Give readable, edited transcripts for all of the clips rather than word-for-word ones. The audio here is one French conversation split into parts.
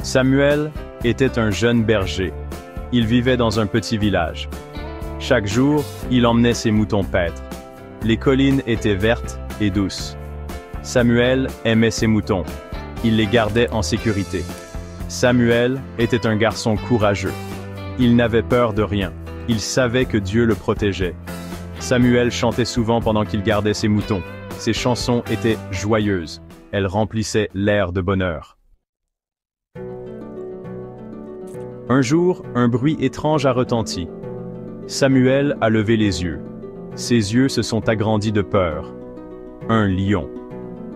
Samuel était un jeune berger. Il vivait dans un petit village. Chaque jour, il emmenait ses moutons paître. Les collines étaient vertes et douces. Samuel aimait ses moutons. Il les gardait en sécurité. Samuel était un garçon courageux. Il n'avait peur de rien. Il savait que Dieu le protégeait. Samuel chantait souvent pendant qu'il gardait ses moutons. Ses chansons étaient joyeuses. Elles remplissaient l'air de bonheur. Un jour, un bruit étrange a retenti. Samuel a levé les yeux. Ses yeux se sont agrandis de peur. Un lion.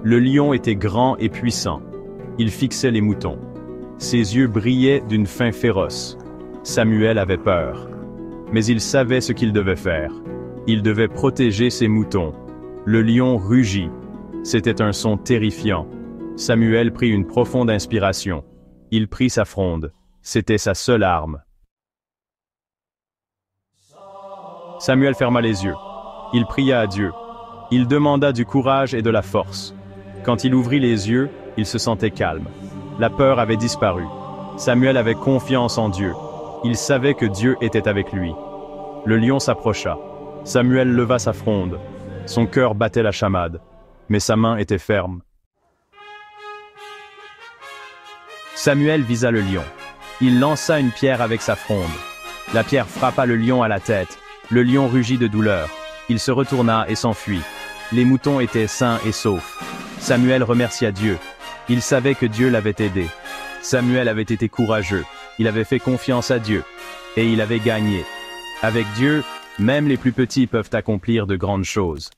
Le lion était grand et puissant. Il fixait les moutons. Ses yeux brillaient d'une faim féroce. Samuel avait peur. Mais il savait ce qu'il devait faire. Il devait protéger ses moutons. Le lion rugit. C'était un son terrifiant. Samuel prit une profonde inspiration. Il prit sa fronde. C'était sa seule arme. Samuel ferma les yeux. Il pria à Dieu. Il demanda du courage et de la force. Quand il ouvrit les yeux, il se sentait calme. La peur avait disparu. Samuel avait confiance en Dieu. Il savait que Dieu était avec lui. Le lion s'approcha. Samuel leva sa fronde. Son cœur battait la chamade, mais sa main était ferme. Samuel visa le lion. Il lança une pierre avec sa fronde. La pierre frappa le lion à la tête. Le lion rugit de douleur. Il se retourna et s'enfuit. Les moutons étaient sains et saufs. Samuel remercia Dieu. Il savait que Dieu l'avait aidé. Samuel avait été courageux. Il avait fait confiance à Dieu. Et il avait gagné. Avec Dieu, même les plus petits peuvent accomplir de grandes choses.